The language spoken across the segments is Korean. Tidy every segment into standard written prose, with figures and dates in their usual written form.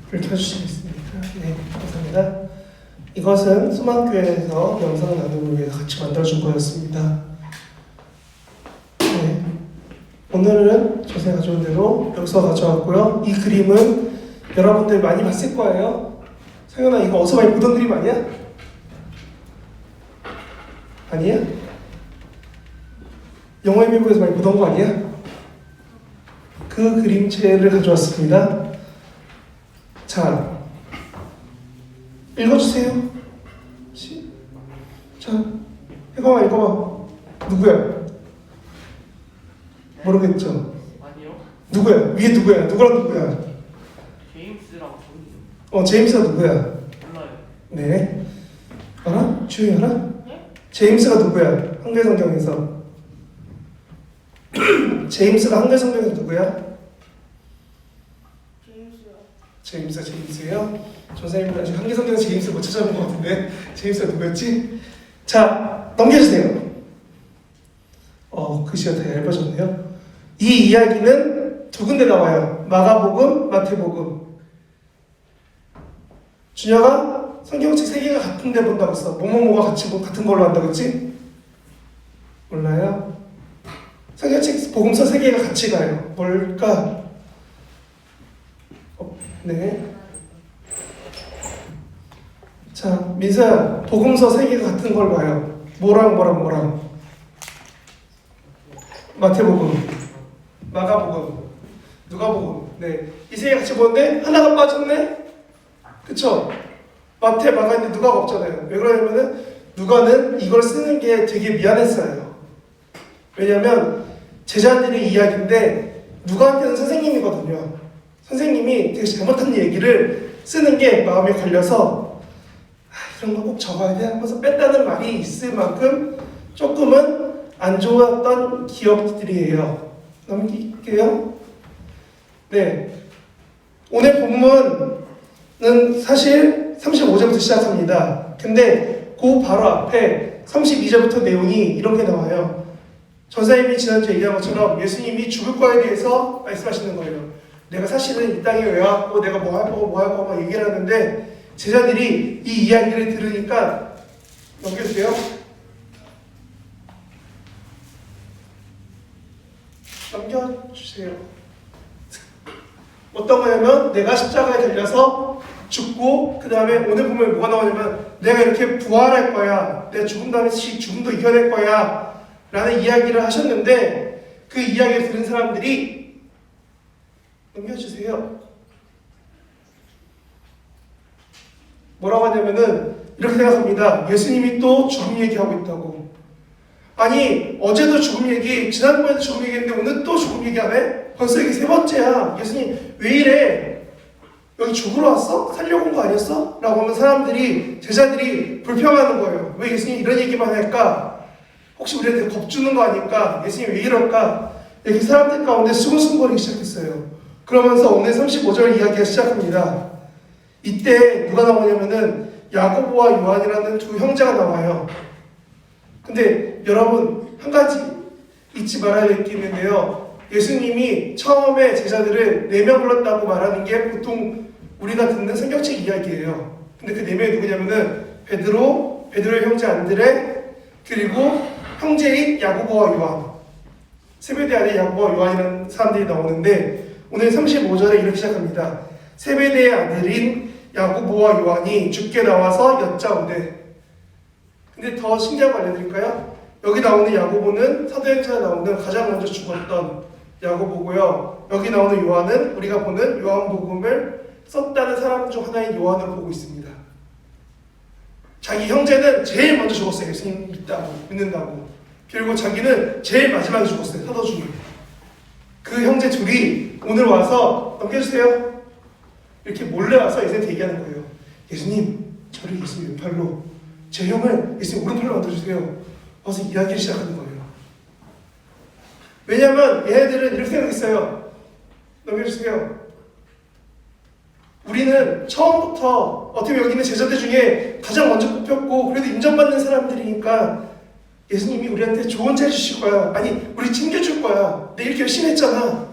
불 켜주시겠습니까? 네, 감사합니다. 이것은 수만교회에서 영상 나눔을 위해서 같이 만들어준 거였습니다. 네, 오늘은 전에 가져온 대로 여기서 가져왔고요. 이 그림은 여러분들 많이 봤을 거예요. 상현아, 이거 어디서 많이 보던 그림 아니야? 아니야? 영화의 미국에서 많이 보던 거 아니야? 그 그림체를 가져왔습니다. 자, 읽어주세요. 자, 혜광아 읽어봐. 누구야? 모르겠죠? 아니요. 누구야? 위에 누구야? 누구랑 누구야? 제임스랑 존. 제임스가 누구야? 몰라요. 네. 알아? 주영이 알아? 네? 제임스가 누구야? 한글 성경에서. 제임스가 한글 성경에서 누구야? 제임스예요? 전사님은 아직 한글 성경에서 제임스 못 찾아본 것 같은데 제임스가 누구였지? 자, 넘겨주세요. 글씨가 다 얇아졌네요. 이 이야기는 두 군데 나와요. 마가복음, 마태복음. 준혁아, 성경책 세 개가 같은 데 본다고 했어. 뭐뭐뭐가 같은 걸로 한다고 했지? 몰라요? 성경책 복음서 세 개가 같이 가요. 뭘까? 네. 자, 민서야, 복음서 세 개가 같은 걸 봐요. 뭐랑? 마태복음, 마가복음, 누가복음. 네, 이 세 개 같이 보는데 하나가 빠졌네. 그쵸? 마태, 마가인데 누가가 없잖아요. 왜 그러냐면은 누가는 이걸 쓰는 게 되게 미안했어요. 왜냐면 제자들의 이야기인데 누가한테는 선생님이거든요. 선생님이 되게 잘못한 얘기를 쓰는 게 마음에 걸려서 이런 거 꼭 적어야 돼 하면서 뺐다는 말이 있을 만큼 조금은 안 좋았던 기억들이에요. 넘길게요. 네, 오늘 본문은 사실 35절부터 시작합니다. 근데 그 바로 앞에 32절부터 내용이 이런 게 나와요. 전사님이 지난주에 얘기한 것처럼 예수님이 죽을 거에 대해서 말씀하시는 거예요. 내가 사실은 이 땅에 왜 왔고 내가 뭐 할 거고 막 얘기를 하는데 제자들이 이 이야기를 들으니까 넘겨주세요. 넘겨주세요. 어떤 거냐면 내가 십자가에 달려서 죽고 그 다음에 오늘 보면 뭐가 나오냐면 내가 이렇게 부활할 거야. 내가 죽은 다음에 죽음도 이겨낼 거야 라는 이야기를 하셨는데 그 이야기를 들은 사람들이 넘겨주세요. 뭐라고 하냐면은 이렇게 생각합니다. 예수님이 또 죽음 얘기하고 있다고. 아니 어제도 죽음 얘기, 지난번에도 죽음 얘기했는데 오늘 또 죽음 얘기하네? 벌써 이게 세 번째야. 예수님 왜 이래? 여기 죽으러 왔어? 살려고 온 거 아니었어? 라고 하면 사람들이, 제자들이 불평하는 거예요. 왜 예수님 이런 얘기만 할까? 혹시 우리한테 겁주는 거 아닐까? 예수님 왜 이럴까? 이렇게 사람들 가운데 수근수근거리기 시작했어요. 그러면서 오늘 35절 이야기가 시작합니다. 이때 누가 나오냐면은 야고보와 요한이라는 두 형제가 나와요. 근데 여러분 한 가지 잊지 말아야 될 게 있는데요. 예수님이 처음에 제자들을 4명 불렀다고 말하는 게 보통 우리가 듣는 성경책 이야기예요. 근데 그 4명이 누구냐면은 베드로의 형제 안드레, 그리고 형제인 야고보와 요한. 세베대 아들 야고보와 요한이라는 사람들이 나오는데 오늘 35절에 이렇게 시작합니다. 세베대의 아들인 야고보와 요한이 주께 나와서 여짜오되. 근데 더 신기한 거 알려드릴까요? 여기 나오는 야고보는 사도행전에 나오는 가장 먼저 죽었던 야고보고요. 여기 나오는 요한은 우리가 보는 요한복음을 썼다는 사람 중 하나인 요한을 보고 있습니다. 자기 형제는 제일 먼저 죽었어요. 예수님 믿는다고. 그리고 자기는 제일 마지막에 죽었어요. 사도 중에. 그 형제 둘이 오늘 와서 넘겨주세요. 이렇게 몰래 와서 예수님한테 얘기하는 거예요. 예수님, 저를 예수님 왼팔로, 제 형을 예수님 오른팔로 만들어주세요. 와서 이야기를 시작하는 거예요. 왜냐하면 얘네들은 이렇게 생각했어요. 넘겨주세요. 우리는 처음부터 어떻게 보면 여기 있는 제자들 중에 가장 먼저 뽑혔고 그래도 인정받는 사람들이니까 예수님이 우리한테 좋은 차 주실 거야. 아니, 우리 챙겨줄 거야. 내 이렇게 열심히 했잖아.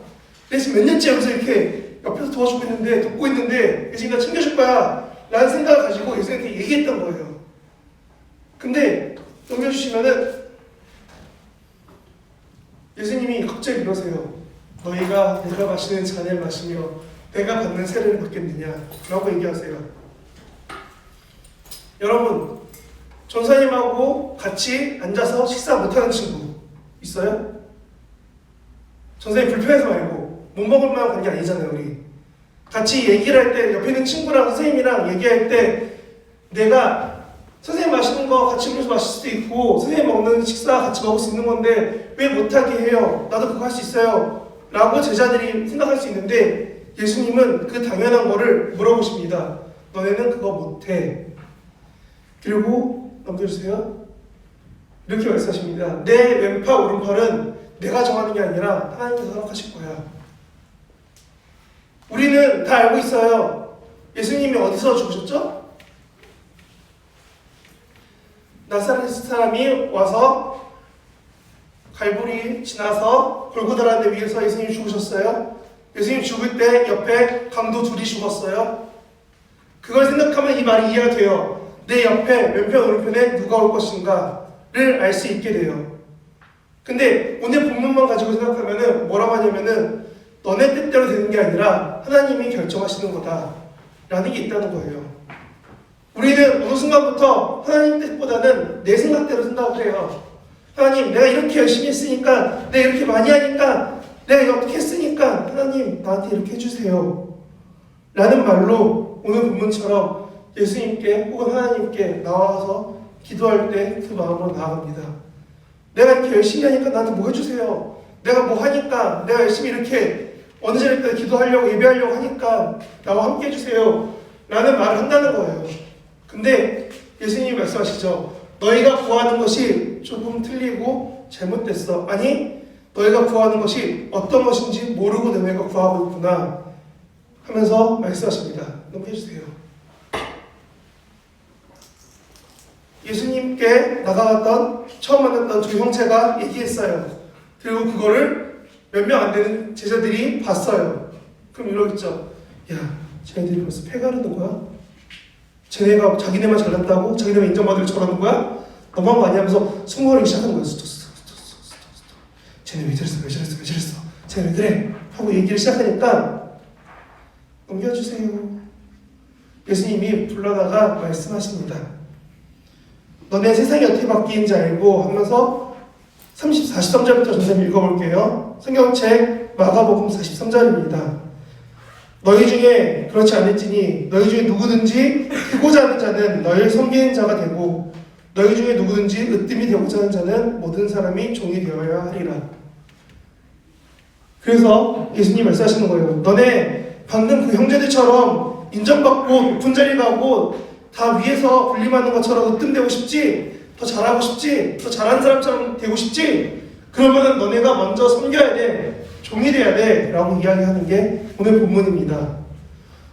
그래서 몇 년째 여기서 이렇게 옆에서 도와주고 있는데, 돕고 있는데 예수님이 나 챙겨줄 거야 라는 생각을 가지고 예수님한테 얘기했던 거예요. 근데 넘겨주시면은 예수님이 갑자기 이러세요. 너희가 내가 마시는 잔을 마시며 내가 받는 세를 받겠느냐 라고 얘기하세요. 여러분, 전사님하고 같이 앉아서 식사 못하는 친구 있어요? 전사님 불편해서 말고 못 먹을 만한 관계 아니잖아요. 우리 같이 얘기를 할 때 옆에 있는 친구랑 선생님이랑 얘기할 때 내가 선생님 마시는 거 같이 음료수 마실 수도 있고 선생님 먹는 식사 같이 먹을 수 있는 건데 왜 못하게 해요? 나도 그거 할 수 있어요 라고 제자들이 생각할 수 있는데 예수님은 그 당연한 거를 물어보십니다. 너네는 그거 못해. 그리고 넘겨주세요. 이렇게 말씀하십니다. 내 왼팔 오른팔은 내가 정하는 게 아니라 하나님께서 허락하실 거야. 우리는 다 알고 있어요. 예수님이 어디서 죽으셨죠? 나사렛 사람이 와서 갈보리 지나서 골고다라는 데 위에서 예수님이 죽으셨어요. 예수님 죽을 때 옆에 강도 둘이 죽었어요. 그걸 생각하면 이 말이 이해가 돼요. 내 옆에 왼편 오른편에 누가 올 것인가를 알 수 있게 돼요. 근데 오늘 본문만 가지고 생각하면은 뭐라고 하냐면은 너네 뜻대로 되는 게 아니라 하나님이 결정하시는 거다 라는 게 있다는 거예요. 우리는 어느 순간부터 하나님 뜻보다는 내 생각대로 생각을 해요. 하나님, 내가 이렇게 열심히 했으니까, 내가 이렇게 많이 하니까, 내가 어떻게 했으니까 하나님 나한테 이렇게 해주세요 라는 말로 오늘 본문처럼 예수님께 혹은 하나님께 나와서 기도할 때 그 마음으로 나아갑니다. 내가 이렇게 열심히 하니까 나한테 뭐 해주세요. 내가 뭐 하니까, 내가 열심히 이렇게 어느 자리까지 기도하려고 예배하려고 하니까 나와 함께 해주세요 라는 말을 한다는 거예요. 근데 예수님이 말씀하시죠. 너희가 구하는 것이 조금 틀리고 잘못됐어. 아니, 너희가 구하는 것이 어떤 것인지 모르고 너희가 구하고 있구나 하면서 말씀하십니다. 넘겨주세요. 예수님께 다가갔던 처음 만났던 두 형제가 얘기했어요. 그리고 그거를 몇 명 안 되는 제자들이 봤어요. 그럼 이러겠죠. 야, 쟤네들이 벌써 패 가르는 거야? 쟤네가 자기네만 잘났다고? 자기네만 인정받을 저러는 거야? 너무한 거 아니야? 하면서 승부하기 시작하는 거예요. 쟤네 왜 저랬어? 왜 저랬어? 왜 저랬어? 쟤네 왜 그래? 하고 얘기를 시작하니까 넘겨주세요. 예수님이 불러다가 말씀하십니다. 너네 세상이 어떻게 바뀌는지 알고 하면서 43절부터 선생님 읽어볼게요. 성경책 마가복음 43절입니다. 너희 중에 그렇지 않을지니 너희 중에 누구든지 크고자 하는 자는 너희를 섬기는 자가 되고 너희 중에 누구든지 으뜸이 되고자 하는 자는 모든 사람이 종이 되어야 하리라. 그래서 예수님이 말씀하시는 거예요. 너네 방금 그 형제들처럼 인정받고 높은 자리 가고 다 위에서 군림하는 것처럼 으뜸되고 싶지? 더 잘하고 싶지? 더 잘하는 사람처럼 되고 싶지? 그러면은 너네가 먼저 섬겨야 돼. 종이 돼야 돼. 라고 이야기하는 게 오늘 본문입니다.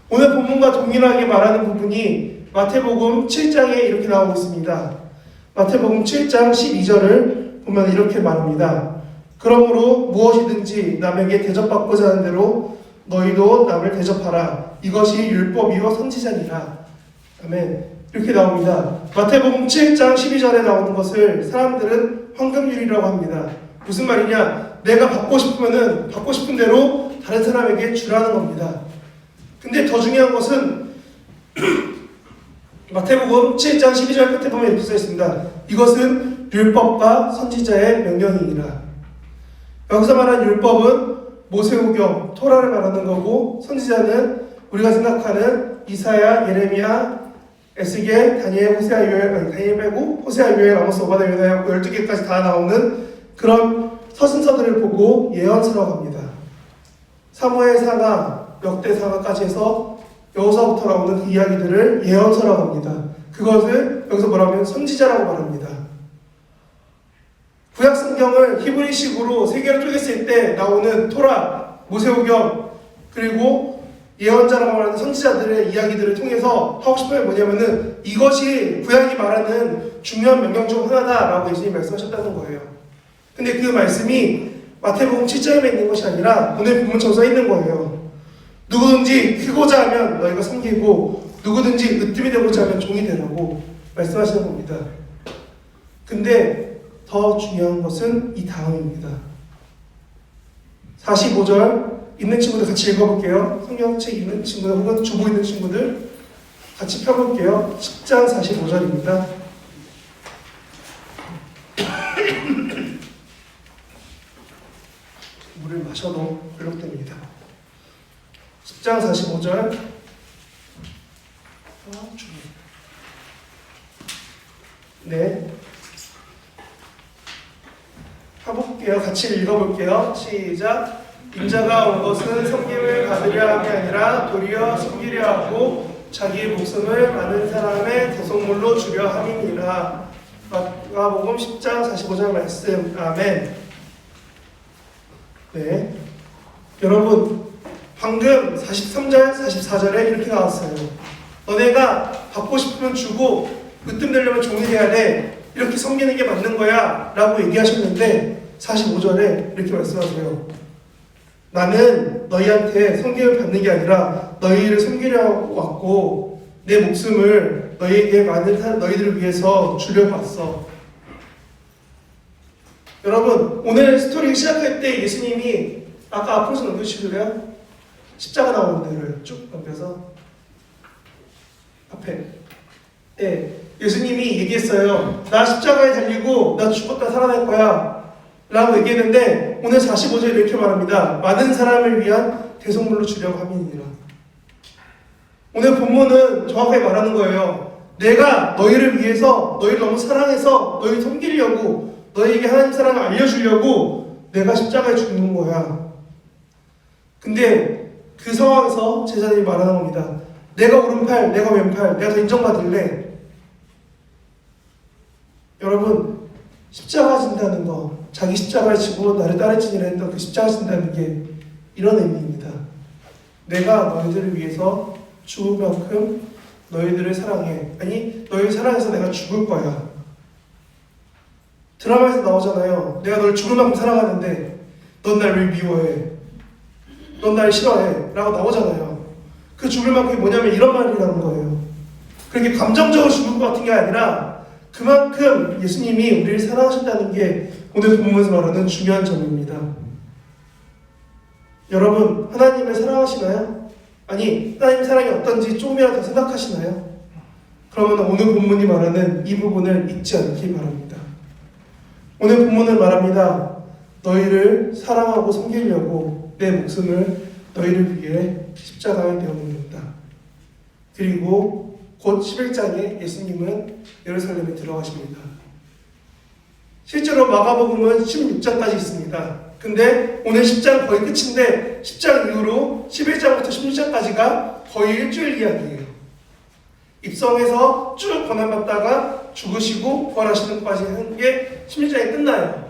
오늘 본문과 동일하게 말하는 부분이 마태복음 7장에 이렇게 나오고 있습니다. 마태복음 7장 12절을 보면 이렇게 말합니다. 그러므로 무엇이든지 남에게 대접받고자 하는 대로 너희도 남을 대접하라. 이것이 율법이요 선지자니라. 아멘. 이렇게 나옵니다. 마태복음 7장 12절에 나오는 것을 사람들은 황금률이라고 합니다. 무슨 말이냐? 내가 받고 싶으면은 받고 싶은 대로 다른 사람에게 주라는 겁니다. 근데 더 중요한 것은 마태복음 7장 12절 끝에 보면 이렇게 써 있습니다. 이것은 율법과 선지자의 명령이니라. 여기서 말하는 율법은 모세오경, 토라를 말하는 거고 선지자는 우리가 생각하는 이사야, 예레미야, 에스겔, 다니엘, 호세아, 요엘, 다니엘 빼고 호세아, 요엘, 아모스, 오바댜, 요나야 12개까지 다 나오는 그런 서신서들을 보고 예언서라고 합니다. 사무엘사나 역대사가까지 해서 여호사부터 나오는 그 이야기들을 예언서라고 합니다. 그것을 여기서 뭐라면 선지자라고 말합니다. 구약 성경을 히브리식으로 세 개로 쪼갰을 때 나오는 토라, 모세오경 그리고 예언자라고 말하는 선지자들의 이야기들을 통해서 하고 싶은 게 뭐냐면은 이것이 구약이 말하는 중요한 명령 중 하나다라고 예수님이 말씀하셨다는 거예요. 근데 그 말씀이 마태복음 7장에 있는 것이 아니라 오늘 본문처럼 써 있는 거예요. 누구든지 크고자 하면 너희가 섬기고 누구든지 으뜸이 되고자 하면 종이 되라고 말씀하시는 겁니다. 근데 더 중요한 것은 이 다음입니다. 45절 있는 친구들 같이 읽어볼게요. 성경책 있는 친구들 혹은 주보 있는 친구들 같이 펴볼게요. 10장 45절입니다. 물을 마셔도 걸룩됩니다. 10장 45절. 네. 해볼게요. 같이 읽어볼게요. 시작. 인자가 온 것은 섬김을 받으려 함이 아니라 도리어 섬기려 하고 자기의 목숨을 많은 사람의 대속물로 주려 함이니라. 마가복음 10장 45절 말씀. 아멘. 네. 여러분, 방금 43절, 44절에 이렇게 나왔어요. 너네가 받고 싶으면 주고 으뜸 되려면 종이 돼야 돼. 이렇게 섬기는 게 맞는 거야 라고 얘기하셨는데 45절에 이렇게 말씀하세요. 나는 너희한테 섬김을 받는 게 아니라 너희를 섬기려고 왔고 내 목숨을 너희에게 많은 너희들을 위해서 주려고 왔어. 여러분, 오늘 스토리 시작할 때 예수님이 아까 앞으로서 넘겨주실래요? 십자가 나오는 데를 쭉 넘겨서 앞에. 네, 예수님이 얘기했어요. 나 십자가에 달리고 나 죽었다 살아날 거야 라고 얘기했는데 오늘 45절에 이렇게 말합니다. 많은 사람을 위한 대속물로 주려고 함이니라. 오늘 본문은 정확하게 말하는 거예요. 내가 너희를 위해서 너희를 너무 사랑해서 너희를 섬기려고 너희에게 하나님 사랑을 알려주려고 내가 십자가에 죽는 거야. 근데 그 상황에서 제자들이 말하는 겁니다. 내가 오른팔, 내가 왼팔, 내가 더 인정받을래. 여러분, 십자가 진다는 거, 자기 십자가를 지고 나를 따르지니라 했던 그 십자가 진다는 게 이런 의미입니다. 내가 너희들을 위해서 죽을 만큼 너희들을 사랑해. 아니, 너희를 사랑해서 내가 죽을 거야. 드라마에서 나오잖아요. 내가 널 죽을 만큼 사랑하는데 넌 날 왜 미워해? 넌 날 싫어해? 라고 나오잖아요. 그 죽을 만큼이 뭐냐면 이런 말이라는 거예요. 그렇게 감정적으로 죽을 것 같은 게 아니라 그만큼 예수님이 우리를 사랑하신다는 게 오늘 본문에서 말하는 중요한 점입니다. 여러분, 하나님을 사랑하시나요? 아니, 하나님 사랑이 어떤지 조금이라도 더 생각하시나요? 그러면 오늘 본문이 말하는 이 부분을 잊지 않기 바랍니다. 오늘 본문은 말합니다. 너희를 사랑하고 섬기려고 내 목숨을 너희를 위해 십자가에 내어놓는다. 그리고 곧 11장에 예수님은 예루살렘에 들어가십니다. 실제로 마가복음은 16장까지 있습니다. 근데 오늘 10장 거의 끝인데 10장 이후로 11장부터 16장까지가 거의 일주일 이야기예요. 입성해서 쭉 고난받다가 죽으시고 부활하시는 것까지 하는 게 16장에 끝나요.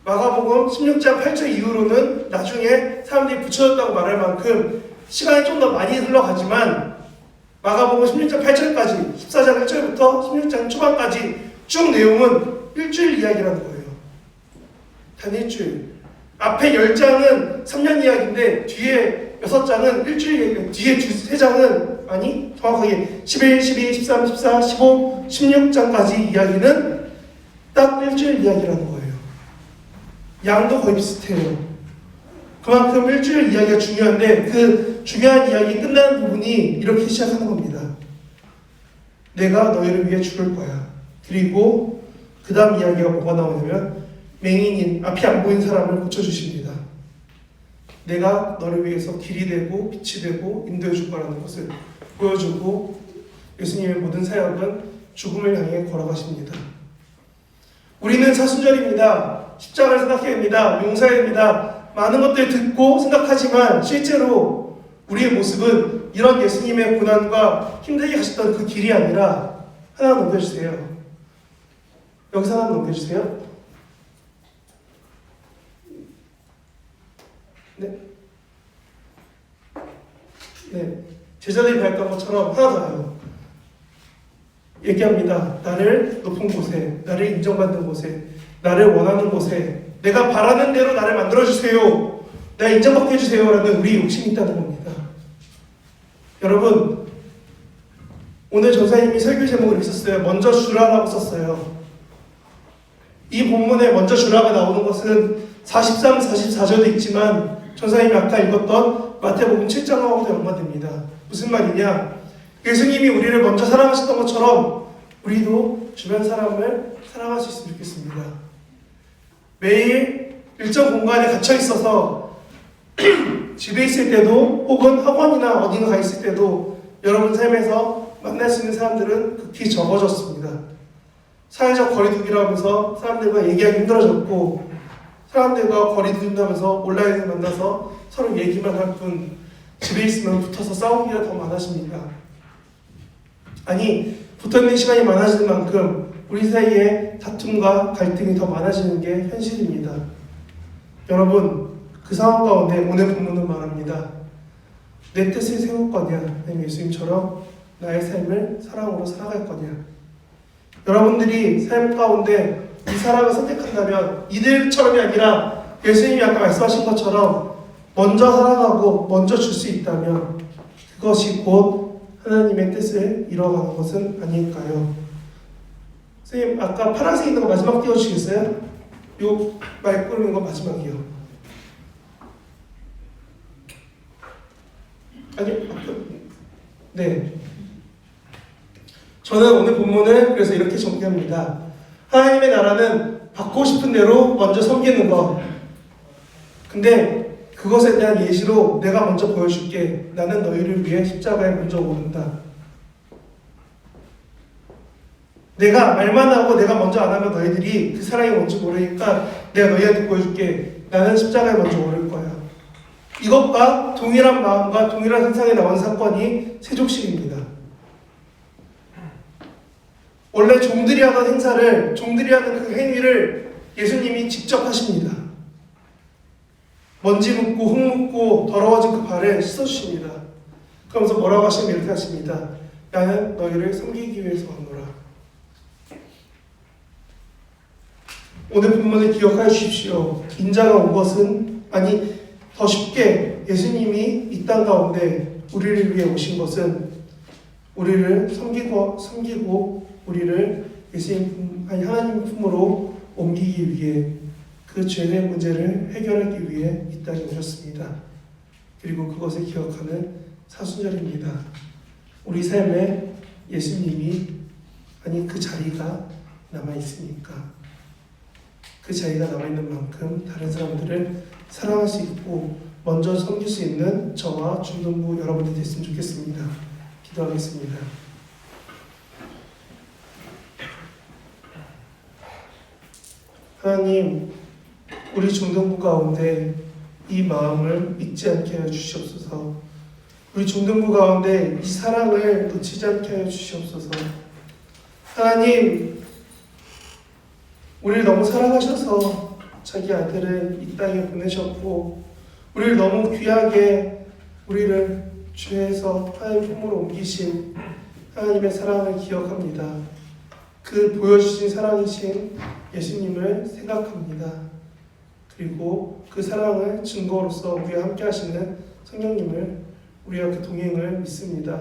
마가복음 16장 8절 이후로는 나중에 사람들이 붙여졌다고 말할 만큼 시간이 좀 더 많이 흘러가지만 마가복음 16장 8절까지 14장 1절부터 16장 초반까지 쭉 내용은 일주일 이야기라는 거예요. 단 일주일. 앞에 10장은 3년 이야기인데 뒤에 6장은 일주일 이야기예요. 뒤에 3장은 아니 정확하게 11, 12, 13, 14, 15, 16장까지 이야기는 딱 일주일 이야기라는 거예요. 양도 거의 비슷해요. 그만큼 일주일 이야기가 중요한데 그 중요한 이야기 끝나는 부분이 이렇게 시작하는 겁니다. 내가 너희를 위해 죽을 거야. 그리고 그 다음 이야기가 뭐가 나오냐면 맹인인 앞이 안 보이는 사람을 고쳐주십니다. 내가 너를 위해서 길이 되고 빛이 되고 인도해 줄 거라는 것을 보여주고 예수님의 모든 사역은 죽음을 향해 걸어가십니다. 우리는 사순절입니다. 십자가를 생각해야 됩니다. 용서해야 됩니다. 많은 것들을 듣고 생각하지만 실제로 우리의 모습은 이런 예수님의 고난과 힘들게 가셨던 그 길이 아니라 하나 넘겨주세요. 여기서 하나 넘겨주세요. 네. 네. 제자들이 발악한 것처럼 하나 더요. 얘기합니다. 나를 높은 곳에, 나를 인정받는 곳에, 나를 원하는 곳에, 내가 바라는 대로 나를 만들어주세요. 내가 인정받게 해주세요라는 우리 욕심이 있다는 겁니다. 여러분, 오늘 전사님이 설교 제목을 이렇게 썼어요. 먼저 주라라고 썼어요. 이 본문에 먼저 주라가 나오는 것은 43, 44절도 있지만 전사님이 아까 읽었던 마태복음 7장하고도 연관됩니다. 무슨 말이냐? 예수님이 우리를 먼저 사랑하셨던 것처럼 우리도 주변 사람을 사랑할 수 있으면 좋겠습니다. 매일 일정 공간에 갇혀 있어서 집에 있을 때도 혹은 학원이나 어딘가 가 있을 때도 여러분 삶에서 만날 수 있는 사람들은 극히 적어졌습니다. 사회적 거리두기를 하면서 사람들과 얘기하기 힘들어졌고 사람들과 거리두기하면서 온라인에서 만나서 서로 얘기만 할 뿐 집에 있으면 붙어서 싸우기가 더 많아집니다. 아니, 붙어있는 시간이 많아지는 만큼 우리 사이에 다툼과 갈등이 더 많아지는 게 현실입니다. 여러분, 그 상황 가운데 오늘 본문은 말합니다. 내 뜻을 세울 거냐, 아니면 예수님처럼 나의 삶을 사랑으로 살아갈 거냐. 여러분들이 삶 가운데 이 사랑을 선택한다면 이들처럼이 아니라 예수님이 아까 말씀하신 것처럼 먼저 사랑하고 먼저 줄 수 있다면 그것이 곧 하나님의 뜻을 이뤄가는 것은 아닐까요? 선생님, 아까 파란색 있는 거 마지막 띄워주시겠어요? 요 말 끄는 거 마지막이요. 아니, 네. 저는 오늘 본문을 그래서 이렇게 정리합니다. 하나님의 나라는 받고 싶은 대로 먼저 섬기는 것. 근데 그것에 대한 예시로 내가 먼저 보여줄게. 나는 너희를 위해 십자가에 먼저 오른다. 내가 말만 하고 내가 먼저 안 하면 너희들이 그 사랑이 뭔지 모르니까 내가 너희한테 보여줄게. 나는 십자가에 먼저 오를 거야. 이것과 동일한 마음과 동일한 상상에 나온 사건이 세족식입니다. 원래 종들이 하던 행사를, 종들이 하는 그 행위를 예수님이 직접 하십니다. 먼지 묻고 흙 묻고 더러워진 그 발을 씻어주십니다. 그러면서 뭐라고 하시면 이렇게 하십니다. 나는 너희를 섬기기 위해서 왔노라. 오늘 본문을 기억하여 주십시오. 인자가 온 것은, 아니 더 쉽게 예수님이 이 땅 가운데 우리를 위해 오신 것은 우리를 섬기고 우리를 예수님, 아니 하나님 품으로 옮기기 위해 그 죄의 문제를 해결하기 위해 이 땅에 오셨습니다. 그리고 그것을 기억하는 사순절입니다. 우리 삶에 예수님이, 아니 그 자리가 남아있으니까 그 자리가 남아있는 만큼 다른 사람들을 사랑할 수 있고 먼저 섬길 수 있는 저와 중등부 여러분들이 됐으면 좋겠습니다. 기도하겠습니다. 하나님, 우리 중등부 가운데 이 마음을 잊지 않게 하여 주시옵소서. 우리 중등부 가운데 이 사랑을 놓치지 않게 하여 주시옵소서. 하나님, 우리를 너무 사랑하셔서 자기 아들을 이 땅에 보내셨고 우리를 너무 귀하게 우리를 죄에서 하나님 품으로 옮기신 하나님의 사랑을 기억합니다. 그 보여주신 사랑이신 예수님을 생각합니다. 그리고 그 사랑을 증거로서 우리와 함께 하시는 성령님을 우리와 그 동행을 믿습니다.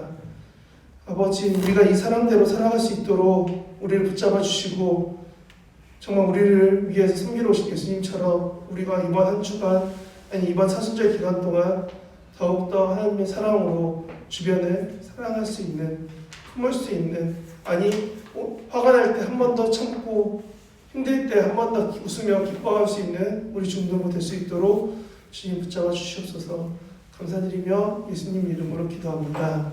아버지, 우리가 이 사랑대로 살아갈 수 있도록 우리를 붙잡아 주시고 정말 우리를 위해서 섬기러 오신 예수님처럼 우리가 이번 한 주간, 아니 이번 사순절 기간 동안 더욱더 하나님의 사랑으로 주변을 사랑할 수 있는, 품을 수 있는, 아니 화가 날 때 한 번 더 참고 힘들 때 한 번 더 웃으며 기뻐할 수 있는 우리 중등부 될 수 있도록 주님 붙잡아 주시옵소서. 감사드리며 예수님 이름으로 기도합니다.